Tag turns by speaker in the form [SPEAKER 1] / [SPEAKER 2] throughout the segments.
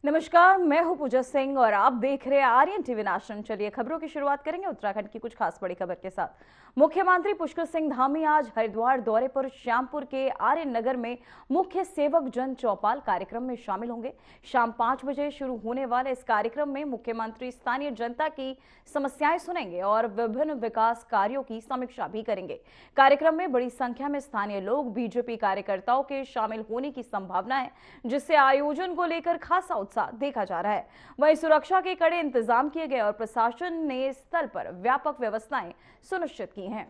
[SPEAKER 1] नमस्कार, मैं हूं पूजा सिंह और आप देख रहे हैं आर्यन टीवी नेशन। चलिए खबरों की शुरुआत करेंगे उत्तराखंड की कुछ खास बड़ी खबर के साथ। मुख्यमंत्री पुष्कर सिंह धामी आज हरिद्वार दौरे पर श्यामपुर के आर्यन नगर में मुख्य सेवक जन चौपाल कार्यक्रम में शामिल होंगे। शाम 5 बजे शुरू होने वाले इस कार्यक्रम में मुख्यमंत्री स्थानीय जनता की समस्याएं सुनेंगे और विभिन्न विकास कार्यों की समीक्षा भी करेंगे। कार्यक्रम में बड़ी संख्या में स्थानीय लोग, बीजेपी कार्यकर्ताओं के शामिल होने की संभावना है, जिससे आयोजन को लेकर खासा उत्साह देखा जा रहा है। वहीं सुरक्षा के कड़े इंतजाम किए गए और प्रशासन ने स्थल पर व्यापक व्यवस्थाएं सुनिश्चित की हैं।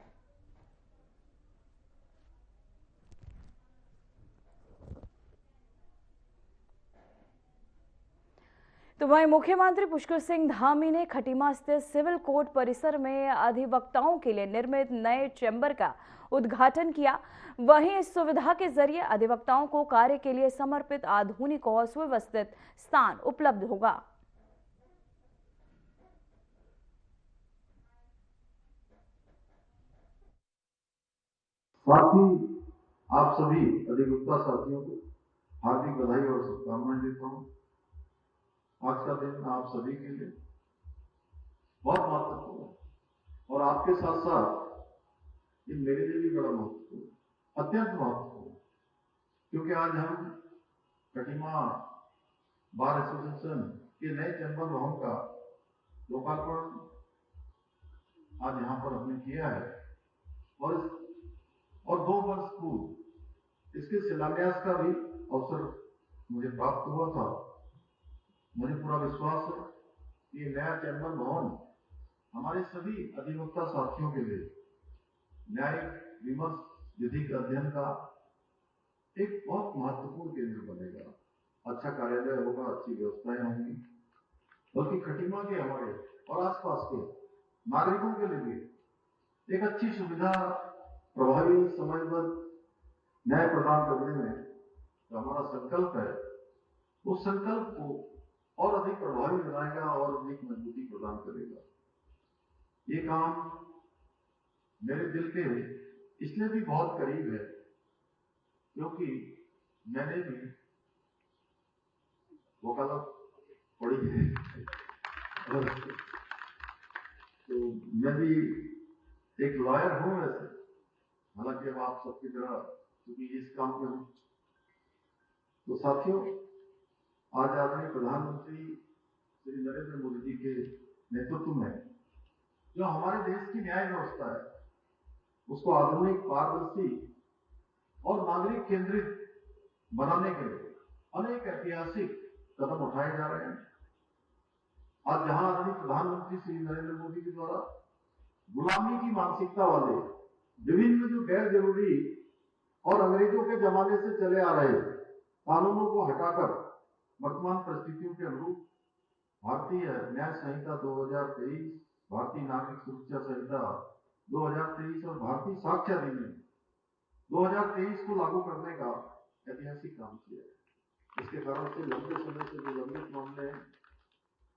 [SPEAKER 1] तो वहीं मुख्यमंत्री पुष्कर सिंह धामी ने खटीमा स्थित सिविल कोर्ट परिसर में अधिवक्ताओं के लिए निर्मित नए चैम्बर का उद्घाटन किया। वहीं इस सुविधा के जरिए अधिवक्ताओं को कार्य के लिए समर्पित आधुनिक और सुव्यवस्थित स्थान उपलब्ध होगा।
[SPEAKER 2] साथ ही आप सभी अधिवक्ता साथियों को हार्दिक बधाई और शुभकामनाएं देता हूं। आज का दिन आप सभी के लिए बहुत महत्वपूर्ण है और आपके साथ साथ ये मेरे लिए भी बड़ा महत्वपूर्ण, अत्यंत महत्वपूर्ण, क्योंकि आज हम खटीमा बार एसोसिएशन के नए चैम्बर भवन का लोकार्पण आज यहाँ पर हमने किया है और 2 वर्ष पूर्व इसके शिलान्यास का भी अवसर मुझे प्राप्त हुआ था। मुझे पूरा विश्वास है कि ये नया चैम्बर भवन हमारे सभी अधिवक्ता साथियों के लिए न्यायिक विमर्श विधि के अध्ययन का एक बहुत महत्वपूर्ण केंद्र बनेगा। अच्छा कार्यालय होगा, अच्छी व्यवस्थाएं होंगी, बल्कि खटीमा के हमारे और आसपास के नागरिकों के लिए भी एक अच्छी सुविधा, प्रभावी समयबद्ध न्याय प्रदान करने में जो हमारा संकल्प है, उस संकल्प को और अधिक प्रभावी बनाएगा और अधिक मजबूती प्रदान करेगा। ये काम मेरे दिल के इसलिए भी बहुत करीब है क्योंकि मैंने भी वकालत पढ़ी है तो मैं भी एक लॉयर हूं वैसे, हालांकि अब आप सबकी तरह क्योंकि इस काम में हूं। तो साथियों, आज आदरणीय प्रधानमंत्री श्री नरेंद्र मोदी जी के नेतृत्व में जो हमारे देश की न्याय व्यवस्था है, उसको आधुनिक, पारदर्शी और नागरिक केंद्रित बनाने के लिए अनेक ऐतिहासिक कदम उठाए जा रहे हैं। आज जहां आदरणीय प्रधानमंत्री श्री नरेंद्र मोदी के द्वारा गुलामी की मानसिकता वाले विभिन्न जो गैर जरूरी और अंग्रेजों के जमाने से चले आ रहे कानूनों को हटाकर वर्तमान परिस्थितियों के अनुरूप भारतीय न्याय संहिता 2023, भारतीय नागरिक सुरक्षा संहिता 2023 और भारतीय साक्ष्य अधिनियम 2023 को लागू करने का ऐतिहासिक काम किया है। इसके कारण से लंबे समय से जो लंबित मामले हैं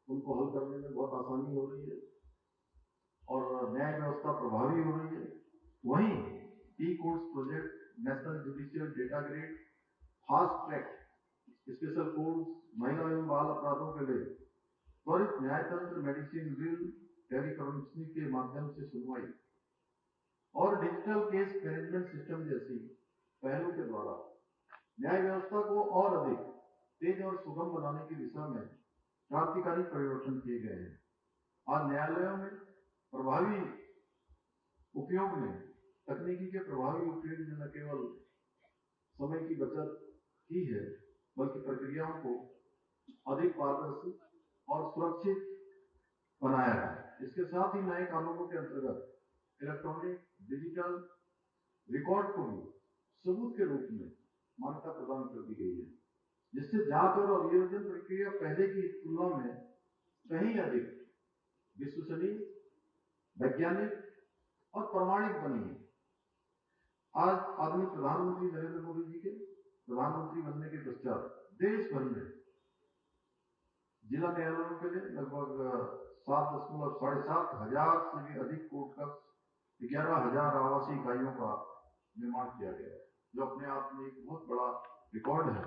[SPEAKER 2] उनको हल करने में बहुत आसानी हो रही है और न्याय व्यवस्था प्रभावी हो रही है। वहीं e courts project, national judicial data grid, fast track special courts, महिला एवं बाल अपराधों के लिए त्वरित न्यायतंत्र, मेडिसिन बिल, टेलीकॉन्फ्रेंसिंग के माध्यम से सुनवाई और डिजिटल केस मैनेजमेंट सिस्टम जैसी पहलों के द्वारा न्याय व्यवस्था को और अधिक तेज और सुगम बनाने की दिशा में क्रांतिकारी परिवर्तन किए गए हैं। आज न्यायालयों में प्रभावी उपयोग में तकनीकी के प्रभावी उपयोग में न केवल समय की बचत की है, बल्कि प्रक्रियाओं को अधिक पारदर्शी और सुरक्षित बनाया है। इसके साथ ही नए कानूनों के अंतर्गत इलेक्ट्रॉनिक डिजिटल रिकॉर्ड को भी सबूत के रूप में मान्यता प्रदान कर दी गई है, जिससे जांच और अभियोजन प्रक्रिया पहले की तुलना में कहीं अधिक विश्वसनीय, वैज्ञानिक और प्रामाणिक बनी है। आज आदरणीय प्रधानमंत्री नरेंद्र मोदी जी के प्रधानमंत्री बनने के पश्चात देश भर में जिला न्यायालयों के लिए लगभग 7.7 हजार से भी अधिक कोर्ट का 11,000 आवासीय इकाइयों का निर्माण किया गया है, जो अपने आप में एक बहुत बड़ा रिकॉर्ड है।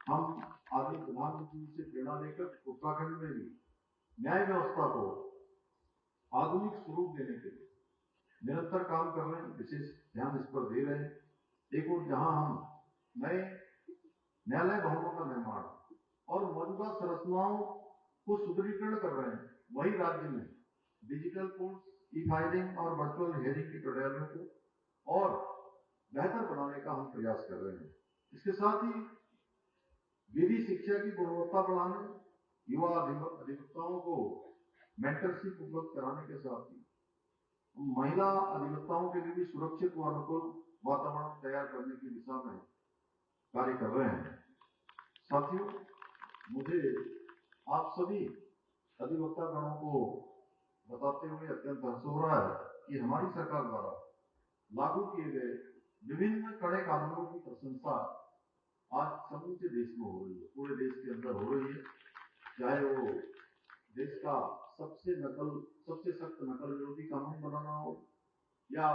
[SPEAKER 2] हम आदरणीय प्रधानमंत्री जी से प्रेरणा लेकर उत्तराखंड में भी न्याय व्यवस्था को आधुनिक स्वरूप देने के लिए निरंतर काम कर रहे हैं, विशेष ध्यान इस पर दे रहे हैं। एक और जहां हम नए न्यायालय भवनों का निर्माण और मौजूदा संरचनाओं को सुदृढ़ीकरण कर रहे हैं, वही राज्य में डिजिटल कोर्ट्स, ई फाइलिंग और वर्चुअल हियरिंग की प्रणालियों को और बेहतर बनाने का हम प्रयास कर रहे हैं। इसके साथ ही विधि शिक्षा की गुणवत्ता बढ़ाने, युवा अधिवक्ताओं को मेंटरशिप उपलब्ध कराने के साथ ही महिला अधिवक्ताओं के लिए भी सुरक्षित व अनुकूल वातावरण तैयार करने की दिशा में कार्य कर रहे हैं। साथियों, मुझे आप सभी अधिवक्ता गणों को बताते हुए अत्यंत हर्ष हो रहा है कि हमारी सरकार द्वारा लागू किए गए विभिन्न कड़े कानूनों की प्रशंसा आज समूचे देश में हो रही है, पूरे देश के अंदर हो रही है। चाहे वो देश का सबसे सख्त नकल विरोधी कानून बनाना हो, या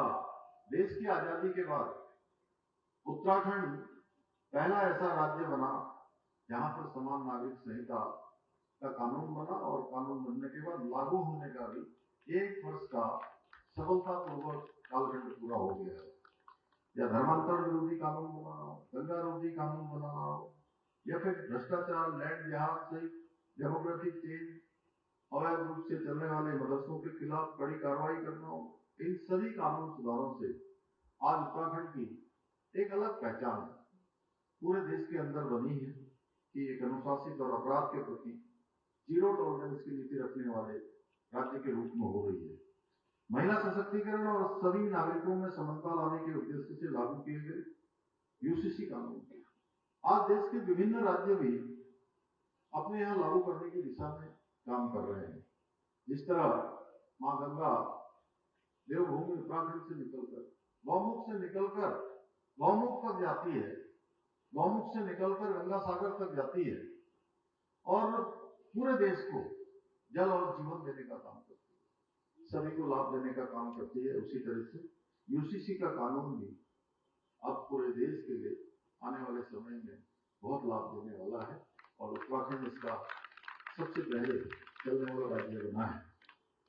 [SPEAKER 2] देश की आजादी के बाद उत्तराखंड पहला ऐसा राज्य बना जहां पर समान नागरिक संहिता का कानून बना और कानून बनने के बाद लागू होने का भी 1 वर्ष का सफलतापूर्वक कालखंड पूरा हो गया है। या धर्मांतरण विरोधी कानून बनाना हो, गंगा विरोधी कानून बनाना हो, या फिर भ्रष्टाचार, लैंड जिहाद सहित डेमोक्रेटिक चेंज, अवैध रूप से चलने वाले मदरसों के खिलाफ कड़ी कार्रवाई करना हो, इन सभी कानून सुधारों से आज उत्तराखंड की एक अलग पहचान पूरे देश के अंदर बनी है कि एक अनुशासित और अपराध के प्रति जीरो टॉलरेंस की नीति रखने वाले राज्य के रूप में हो रही है। महिला सशक्तिकरण और सभी नागरिकों में समानता लाने के उद्देश्य से लागू किए गए यूसीसी कानून आज देश के विभिन्न राज्य भी अपने यहाँ लागू करने की दिशा में काम कर रहे हैं। जिस तरह मां गंगा देवभूमि उत्तराखंड से निकलकर गौमुख तक जाती है, गौमुख से निकलकर गंगा सागर तक जाती है और पूरे देश को जल और जीवन देने का काम करती है, सभी को लाभ देने का काम करती है। उसी तरह से यूसीसी का कानून भी अब पूरे देश के लिए आने वाले समय में बहुत लाभ देने वाला है और उत्तराखंड इसका सबसे पहले चलने वाला राज्य बना है।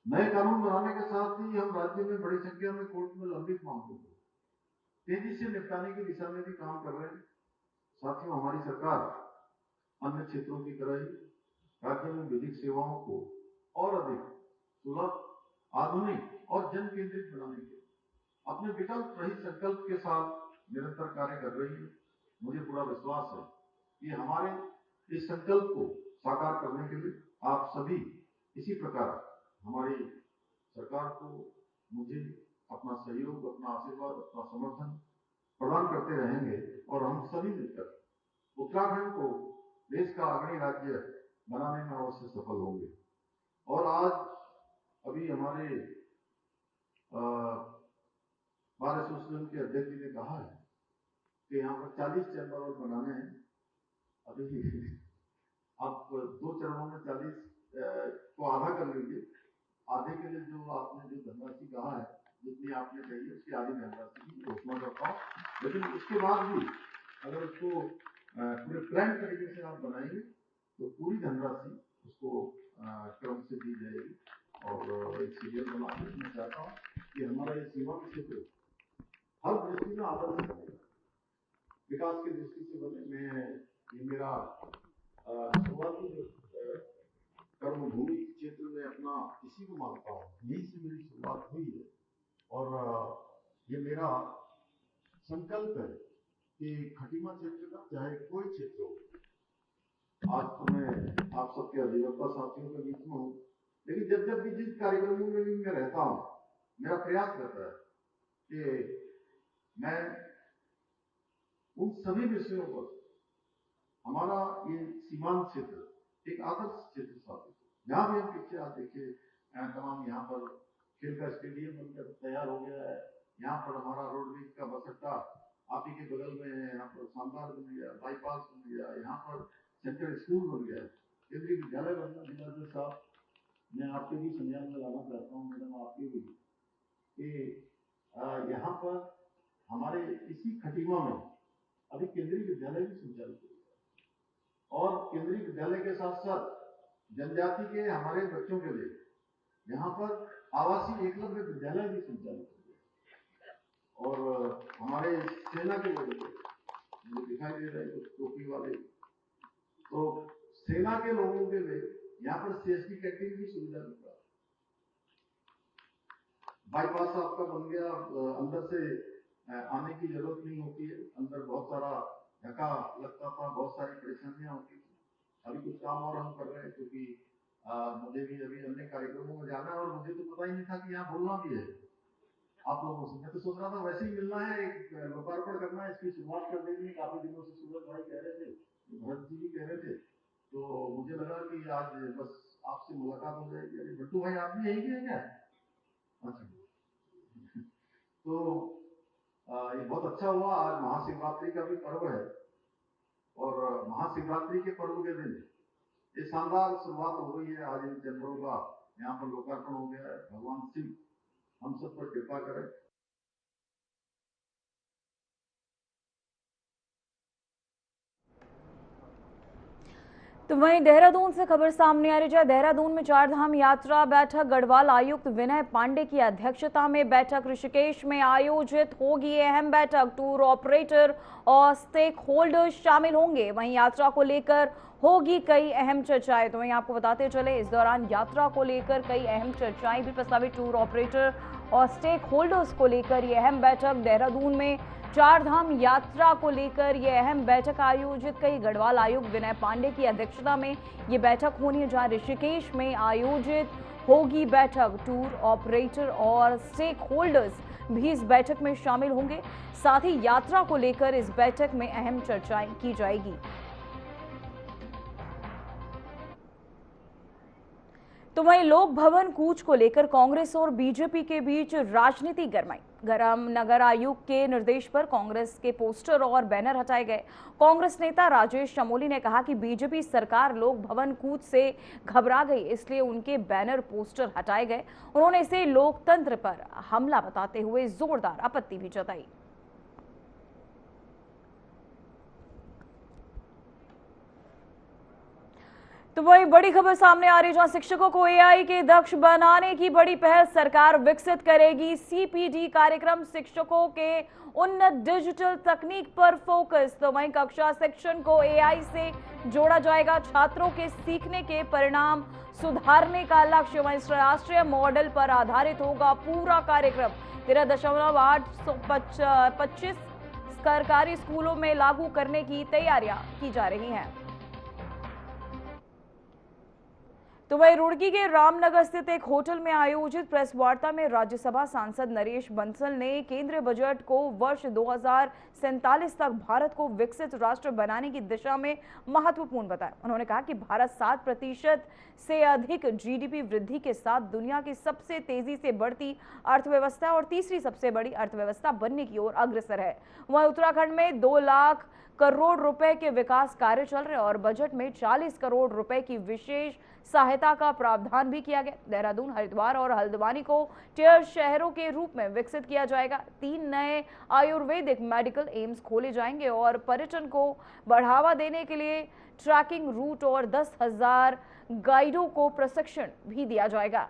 [SPEAKER 2] नए कानून बनाने के साथ ही हम राज्य में बड़ी संख्या में कोर्ट में लंबित मामलों को तेजी से निपटाने की दिशा में भी काम कर रहे हैं। साथियों, हमारी सरकार अन्य क्षेत्रों की तरह ही राज्य में विधिक सेवाओं को और अधिक सुलभ, आधुनिक और जन केंद्रित बनाने के अपने विकल्प रहित संकल्प के साथ निरंतर कार्य कर रही है। मुझे पूरा विश्वास है कि हमारे इस संकल्प को साकार करने के लिए आप सभी इसी प्रकार हमारी सरकार को, मुझे अपना सहयोग, अपना आशीर्वाद, अपना समर्थन प्रदान करते रहेंगे और हम सभी मिलकर उत्तराखंड को देश का अग्रणी राज्य बनाने में अवश्य सफल होंगे। और आज अभी हमारे बार एसोसिएशन के अध्यक्ष जी ने कहा है कि यहाँ पर 40 चैम्बर और बनाने हैं। अभी आप 2 चरणों में 40 को आधा कर लीजिए। आधे के लिए जो आपने जो धनराशि कहा है, जितनी आपने कही है उसकी आधी धनराशि की घोषणा करता हूँ, लेकिन उसके बाद भी अगर उसको पूरे प्लान तरीके से आप बनाएंगे तो पूरी धनराशि उसको क्रम से दी जाएगी और एक सीरियल बना के मैं चाहता हूँ कि हमारा ये सीमांत क्षेत्र हर दृष्टि में आदर्श बनेगा, विकास की दृष्टि से बने। ये मेरा शुरुआती कर्मभूमि क्षेत्र में अपना इसी को मानता हूँ, यही से मेरी शुरुआत हुई है और ये मेरा संकल्प है कि खटीमा क्षेत्र का चाहे कोई क्षेत्र हो, आज तो मैं आप सबके अधिवक्ता साथियों के बीच में हूँ, लेकिन जब भी जिस कार्यक्रमों में भी मैं रहता हूँ, मेरा प्रयास रहता है कि मैं उन सभी विषयों पर हमारा ये सीमांत क्षेत्र एक आदर्श क्षेत्र साबित हो। जहां भी हम पीछे आप देखिए, तमाम यहाँ पर खेल का स्टेडियम बनकर तैयार हो गया है, यहाँ पर हमारा रोडवेज का बस अड्डा आप ही के बगल में है, यहाँ पर शानदार बन गया, बाईपास बन गया, यहाँ पर सेंट्रल स्कूल बन गया, केंद्रीय विद्यालय बनना। जिला साहब, मैं आपके भी संज्ञान में लाना चाहता हूँ, मैडम आपके भी, कि यहाँ पर हमारे इसी खटीमा में अभी केंद्रीय विद्यालय भी संचालित हो गया। और केंद्रीय विद्यालय के साथ साथ जनजाति के हमारे बच्चों के लिए यहाँ पर आवासीय एकलव्य विद्यालय भी संचालित हो गए और हमारे सेना के लोगों को मुझे दिखाई दे रहे हैं टोपी वाले, तो सेना के लोगों के लिए यहाँ पर सीएसडी कैंटीन की सुविधा मिल रहा है। बाईपास आपका बन गया, अंदर से आने की जरूरत नहीं होती है। अंदर बहुत सारा धक्का लगता था, बहुत सारी परेशानियां होती थी। अभी कुछ काम और हम कर रहे हैं क्योंकि मुझे भी अभी अन्य कार्यक्रमों में जाना है और मुझे तो पता ही नहीं था कि यहाँ बोलना भी है आप लोगों से। मैं तो सोच रहा था वैसे ही मिलना है, एक लोकार्पण करना है, इसकी शुरुआत कर देनी है। काफी दिनों से सूरज भाई कह रहे थे, भरत जी भी कह रहे थे, तो मुझे लगा कि आज बस आपसे मुलाकात हो जाएगी। अरे बट्टू भाई आप भी यही के हैं क्या? अच्छा, तो ये बहुत अच्छा हुआ। आज महाशिवरात्रि का भी पर्व है और महाशिवरात्रि के पर्व के दिन ये शानदार शुरुआत हो रही है। आज इन चंद्रों का यहाँ पर लोकार्पण हो गया है। भगवान शिव हम सब पर कृपा करें।
[SPEAKER 1] तो वहीं देहरादून से खबर सामने आ रही है। देहरादून में चारधाम यात्रा बैठक गढ़वाल आयुक्त विनय पांडे की अध्यक्षता में बैठक ऋषिकेश में आयोजित होगी। अहम बैठक, टूर ऑपरेटर और स्टेक होल्डर्स शामिल होंगे। वहीं यात्रा को लेकर होगी कई अहम चर्चाएं। तो वहीं आपको बताते चले, इस दौरान यात्रा को लेकर कई अहम चर्चाएं भी प्रस्तावित। टूर ऑपरेटर और स्टेक होल्डर्स को लेकर यह अहम बैठक देहरादून में चारधाम यात्रा को लेकर यह अहम बैठक आयोजित कई। गढ़वाल आयुक्त विनय पांडे की अध्यक्षता में यह बैठक होनी है, जहां ऋषिकेश में आयोजित होगी बैठक। टूर ऑपरेटर और स्टेक होल्डर्स भी इस बैठक में शामिल होंगे। साथ ही यात्रा को लेकर इस बैठक में अहम चर्चाएं की जाएगी। तो वहीं लोक भवन कूच को लेकर कांग्रेस और बीजेपी के बीच राजनीति गरमाई। नगर आयुक्त के निर्देश पर कांग्रेस के पोस्टर और बैनर हटाए गए। कांग्रेस नेता राजेश चमोली ने कहा कि बीजेपी सरकार लोक भवन कूच से घबरा गई, इसलिए उनके बैनर पोस्टर हटाए गए। उन्होंने इसे लोकतंत्र पर हमला बताते हुए जोरदार आपत्ति भी जताई। तो वही बड़ी खबर सामने आ रही है, जहां शिक्षकों को एआई के दक्ष बनाने की बड़ी पहल सरकार विकसित करेगी। सीपीडी कार्यक्रम शिक्षकों के उन्नत डिजिटल तकनीक पर फोकस। तो वहीं कक्षा सेक्शन को एआई से जोड़ा जाएगा। छात्रों के सीखने के परिणाम सुधारने का लक्ष्य। वहीं राष्ट्रीय मॉडल पर आधारित होगा पूरा कार्यक्रम। 13.825 सरकारी स्कूलों में लागू करने की तैयारियां की जा रही हैं। तो वहीं रुड़की के रामनगर स्थित एक होटल में आयोजित प्रेस वार्ता में राज्यसभा सांसद नरेश बंसल ने केंद्रीय बजट को वर्ष 2047 तक भारत को विकसित राष्ट्र बनाने की दिशा में महत्वपूर्ण बताया। उन्होंने कहा कि भारत 7% से अधिक जीडीपी वृद्धि के साथ दुनिया की सबसे तेजी से बढ़ती अर्थव्यवस्था और तीसरी सबसे बड़ी अर्थव्यवस्था बनने की ओर अग्रसर है। वहीं उत्तराखंड में 2 लाख करोड़ रुपए के विकास कार्य चल रहे और बजट में 40 करोड़ रुपए की विशेष सहायता का प्रावधान भी किया गया। देहरादून, हरिद्वार और हल्द्वानी को टियर शहरों के रूप में विकसित किया जाएगा। 3 नए आयुर्वेदिक मेडिकल एम्स खोले जाएंगे और पर्यटन को बढ़ावा देने के लिए ट्रैकिंग रूट और 10,000 गाइडों को प्रशिक्षण भी दिया जाएगा।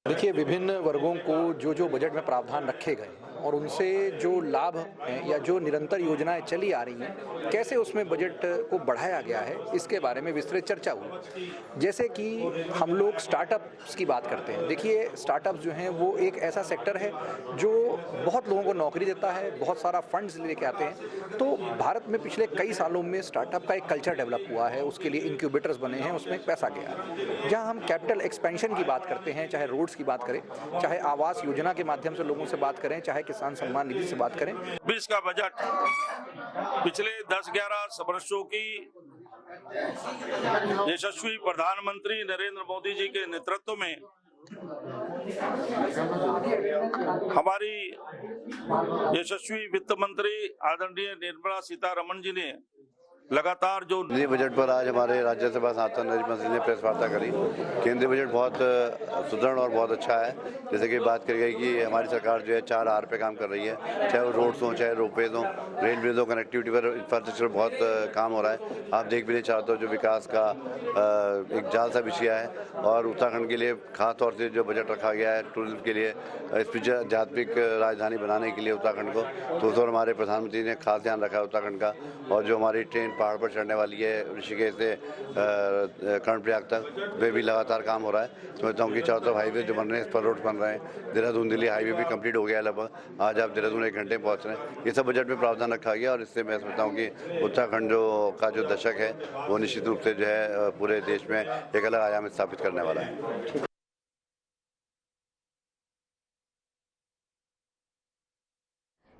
[SPEAKER 3] देखिए, विभिन्न वर्गों को जो बजट में प्रावधान रखे गए और उनसे जो लाभ हैं या जो निरंतर योजनाएं चली आ रही हैं, कैसे उसमें बजट को बढ़ाया गया है, इसके बारे में विस्तृत चर्चा हुई। जैसे कि हम लोग स्टार्टअप्स की बात करते हैं। देखिए, स्टार्टअप्स जो हैं वो एक ऐसा सेक्टर है जो बहुत लोगों को नौकरी देता है, बहुत सारा फंड्स लेके आते हैं। तो भारत में पिछले कई सालों में स्टार्टअप का एक कल्चर डेवलप हुआ है, उसके लिए इंक्यूबेटर्स बने हैं, उसमें एक पैसा गया है। जहाँ हम कैपिटल एक्सपेंशन की बात करते हैं, चाहे रोड्स की बात करें, चाहे आवास योजना के माध्यम से लोगों से बात करें, चाहे किसान सम्मान निधि से बात करें।
[SPEAKER 4] 20 का बजट पिछले 10-11 वर्षों की यशस्वी प्रधानमंत्री नरेंद्र मोदी जी के नेतृत्व में हमारी यशस्वी वित्त मंत्री आदरणीय निर्मला सीतारमण जी ने लगातार जो
[SPEAKER 5] केंद्रीय बजट पर आज हमारे राज्यसभा सांसद नरेश मंत्री ने प्रेस वार्ता करी। केंद्रीय बजट बहुत सुदृढ़ और बहुत अच्छा है। जैसे कि बात करी गई कि हमारी सरकार जो है 4 आर पे काम कर रही है, चाहे वो रोड्स हों, चाहे रोपवेज हों, रेलवे हो, कनेक्टिविटी पर इंफ्रास्ट्रक्चर बहुत काम हो रहा है। आप देख भी नहीं चाहते हो जो विकास का एक जाल सा बिछिया है। और उत्तराखंड के लिए खास तौर से जो बजट रखा गया है टूरिज्म के लिए, स्पिरिचुअल आध्यात्मिक राजधानी बनाने के लिए उत्तराखंड को, तो उस और हमारे प्रधानमंत्री ने खास ध्यान रखा है उत्तराखंड का। और जो हमारी ट्रेन पहाड़ पर चढ़ने वाली है ऋषिकेश से कर्णप्रयाग तक, वे भी लगातार काम हो रहा है। समझता हूँ कि चारों तरफ हाईवे जो बन रहे हैं, इस पर रोड बन रहे हैं। देहरादून दिल्ली हाईवे भी कंप्लीट हो गया है लगभग। आज आप देहरादून 1 घंटे में पहुँच रहे हैं। ये सब बजट में प्रावधान रखा गया और इससे मैं समझता हूँ कि उत्तराखंड का जो दशक है वो निश्चित रूप से जो है पूरे देश में एक अलग आयाम स्थापित करने वाला है।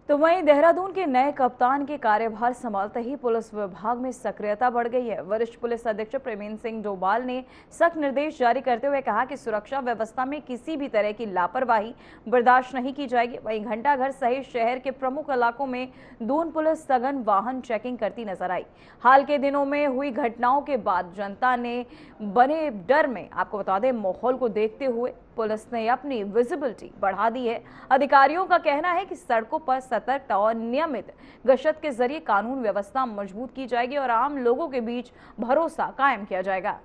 [SPEAKER 1] तो वहीं देहरादून के नए कप्तान के कार्यभार संभालते ही पुलिस विभाग में सक्रियता बढ़ गई है। वरिष्ठ पुलिस अधीक्षक प्रवीण सिंह डोभाल ने सख्त निर्देश जारी करते हुए कहा कि सुरक्षा व्यवस्था में किसी भी तरह की लापरवाही बर्दाश्त नहीं की जाएगी। वहीं घंटाघर सहित शहर के प्रमुख इलाकों में दून पुलिस सघन वाहन चेकिंग करती नजर आई। हाल के दिनों में हुई घटनाओं के बाद जनता ने बने डर में, आपको बता दें, माहौल को देखते हुए पुलिस ने अपनी विजिबिलिटी बढ़ा दी है। अधिकारियों का कहना है कि सड़कों पर सतर्कता और नियमित गश्त के जरिए कानून व्यवस्था मजबूत की जाएगी और आम लोगों के बीच भरोसा कायम किया जाएगा।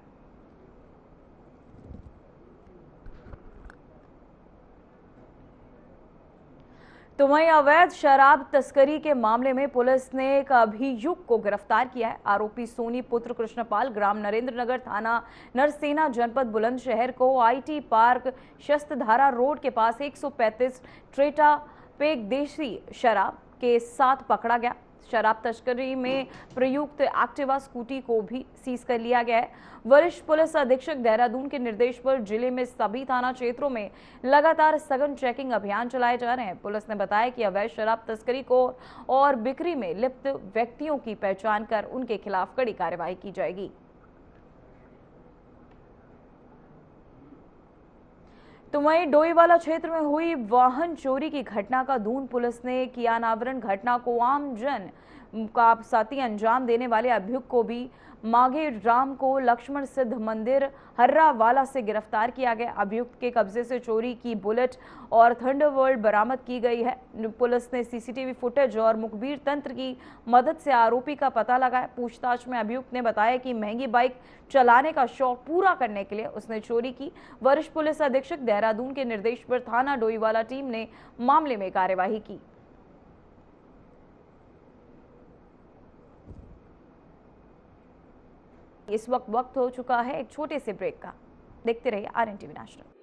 [SPEAKER 1] तो वहीं अवैध शराब तस्करी के मामले में पुलिस ने एक अभियुक्त को गिरफ्तार किया है। आरोपी सोनी पुत्र कृष्णपाल ग्राम नरेंद्रनगर थाना नरसेना जनपद बुलंदशहर को आईटी पार्क शस्त्रधारा रोड के पास 135 ट्रेटा पेक देशी शराब के साथ पकड़ा गया। शराब तस्करी में प्रयुक्त एक्टिवा स्कूटी को भी सीज कर लिया गया है। वरिष्ठ पुलिस अधीक्षक देहरादून के निर्देश पर जिले में सभी थाना क्षेत्रों में लगातार सघन चेकिंग अभियान चलाए जा रहे हैं। पुलिस ने बताया कि अवैध शराब तस्करी को और बिक्री में लिप्त व्यक्तियों की पहचान कर उनके खिलाफ कड़ी कार्रवाई की जाएगी। तो वहीं डोईवाला क्षेत्र में हुई वाहन चोरी की घटना का दून पुलिस ने किया अनावरण। घटना को आमजन का साथी अंजाम देने वाले अभियुक्त को भी माघे राम को लक्ष्मण सिद्ध मंदिर हर्रावाला से गिरफ्तार किया गया। अभियुक्त के कब्जे से चोरी की बुलेट और थंडरबर्ड बरामद की गई है। पुलिस ने सीसीटीवी फुटेज और मुखबिर तंत्र की मदद से आरोपी का पता लगाया। पूछताछ में अभियुक्त ने बताया कि महंगी बाइक चलाने का शौक पूरा करने के लिए उसने चोरी की। वरिष्ठ पुलिस अधीक्षक देहरादून के निर्देश पर थाना डोईवाला टीम ने मामले में कार्यवाही की। इस वक्त हो चुका है एक छोटे से ब्रेक का। देखते रहिए आरएन टीवी नेशनल।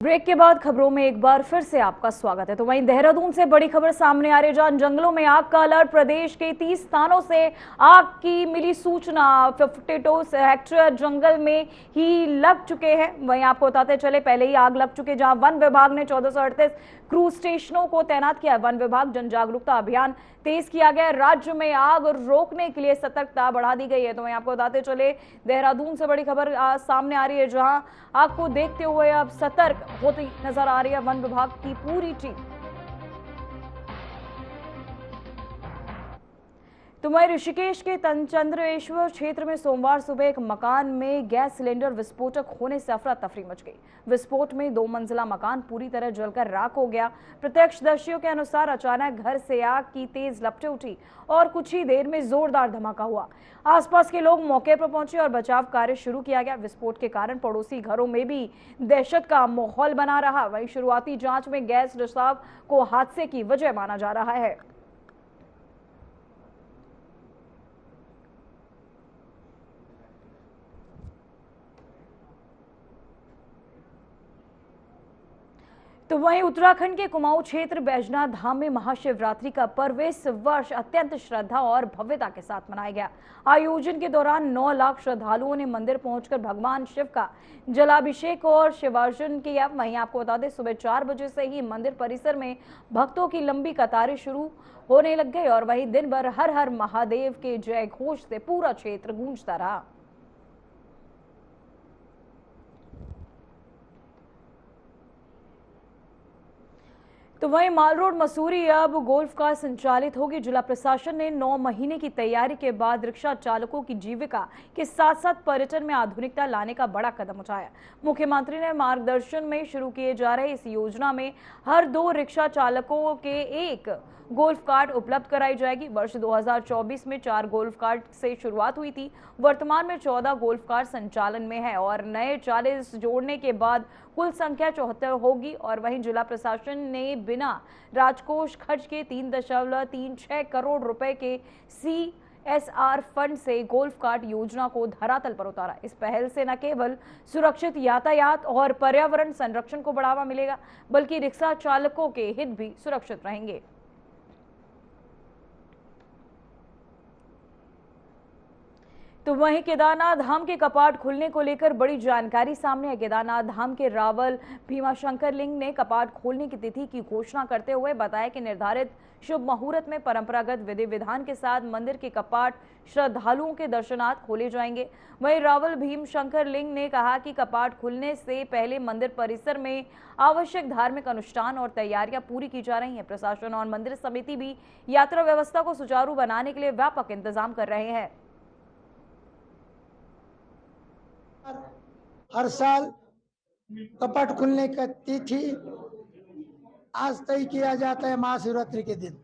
[SPEAKER 1] ब्रेक के बाद खबरों में एक बार फिर से आपका स्वागत है। तो वहीं देहरादून से बड़ी खबर सामने आ रही है, जहां जंगलों में आग का अलर्ट। प्रदेश के 30 स्थानों से आग की मिली सूचना। 52 हेक्टेयर जंगल में ही लग चुके हैं। वहीं आपको बताते चले, पहले ही आग लग चुके, जहां वन विभाग ने 1438 क्रूज स्टेशनों को तैनात किया। वन विभाग जन जागरूकता अभियान तेज किया गया। राज्य में आग रोकने के लिए सतर्कता बढ़ा दी गई है। तो वहीं आपको बताते चले, देहरादून से बड़ी खबर सामने आ रही है, जहां आग को देखते हुए अब सतर्क होती नजर आ रही है वन विभाग की पूरी टीम। तो वहीं ऋषिकेश के चंद्रेश्वर क्षेत्र में सोमवार सुबह एक मकान में गैस सिलेंडर विस्फोटक होने से अफरा तफरी मच गई। विस्फोट में 2 मंजिला मकान पूरी तरह जलकर राख हो गया। प्रत्यक्षदर्शियों के अनुसार अचानक घर से आग की तेज लपटें उठी और कुछ ही देर में जोरदार धमाका हुआ। आसपास के लोग मौके पर पहुंचे और बचाव कार्य शुरू किया गया। विस्फोट के कारण पड़ोसी घरों में भी दहशत का माहौल बना रहा। वहीं शुरुआती जांच में गैस रिसाव को हादसे की वजह माना जा रहा है। तो वहीं उत्तराखंड के कुमाऊं क्षेत्र बैजनाथ धाम में महाशिवरात्रि का पर्व इस वर्ष अत्यंत श्रद्धा और भव्यता के साथ मनाया गया। आयोजन के दौरान 9 लाख श्रद्धालुओं ने मंदिर पहुंचकर भगवान शिव का जलाभिषेक और शिवार्चन किया। वहीं आपको बता दें, सुबह 4 बजे से ही मंदिर परिसर में भक्तों की लंबी कतारें शुरू होने लग गई और वहीं दिन भर हर हर महादेव के जय घोष से पूरा क्षेत्र गूंजता रहा। तो वहीं माल रोड मसूरी अब गोल्फ कार संचालित होगी। जिला प्रशासन ने 9 महीने की तैयारी के बाद रिक्शा चालकों की जीविका के साथ साथ पर्यटन में आधुनिकता लाने का बड़ा कदम उठाया। मुख्यमंत्री ने मार्गदर्शन में शुरू किए जा रहे इस योजना में हर 2 रिक्शा चालकों के 1 गोल्फ कार्ट उपलब्ध कराई जाएगी। वर्ष 2024 में 4 गोल्फ कार्ट से शुरुआत हुई थी। वर्तमान में 14 गोल्फ कार्ट संचालन में है और नए 40 जोड़ने के बाद कुल संख्या 74 होगी। और वहीं जिला प्रशासन ने बिना राजकोष खर्च के 3.36 करोड़ रुपए के CSR फंड से गोल्फ कार्ट योजना को धरातल पर उतारा। इस पहल से न केवल सुरक्षित यातायात और पर्यावरण संरक्षण को बढ़ावा मिलेगा, बल्कि रिक्शा चालकों के हित भी सुरक्षित रहेंगे। तो वहीं केदारनाथ धाम के कपाट खुलने को लेकर बड़ी जानकारी सामने है। केदारनाथ धाम के रावल भीमाशंकर लिंग ने कपाट खोलने की तिथि की घोषणा करते हुए बताया कि निर्धारित शुभ मुहूर्त में परंपरागत विधि विधान के साथ मंदिर के कपाट श्रद्धालुओं के दर्शनार्थ खोले जाएंगे। वहीं रावल भीमशंकर लिंग ने कहा कि कपाट खुलने से पहले मंदिर परिसर में आवश्यक धार्मिक अनुष्ठान और तैयारियां पूरी की जा रही हैं। प्रशासन और मंदिर समिति भी यात्रा व्यवस्था को सुचारू बनाने के लिए व्यापक इंतजाम कर रहे हैं।
[SPEAKER 6] हर साल कपाट खुलने का तिथि आज तय किया जाता है महाशिवरात्रि के दिन।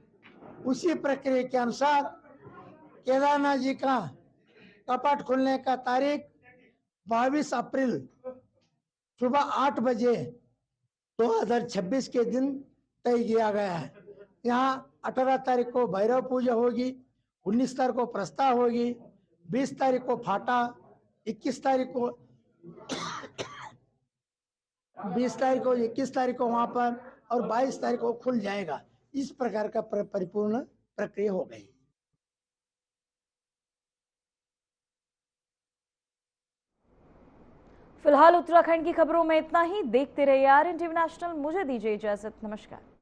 [SPEAKER 6] उसी प्रक्रिया के अनुसार केदारनाथ जी का कपाट खुलने का तारीख 22 अप्रैल सुबह 8 बजे 2026 के दिन तय किया गया है। यहाँ 18 तारीख को भैरव पूजा होगी, 19 तारीख को प्रस्ताव होगी, 20 तारीख को फाटा, 21 तारीख को 20 तारीख को 21 तारीख को वहां पर और 22 तारीख को खुल जाएगा। इस प्रकार का परिपूर्ण प्रक्रिया हो गई।
[SPEAKER 1] फिलहाल उत्तराखंड की खबरों में इतना ही। देखते रहिए RN टीवी नेशनल। मुझे दीजिए इजाजत। नमस्कार।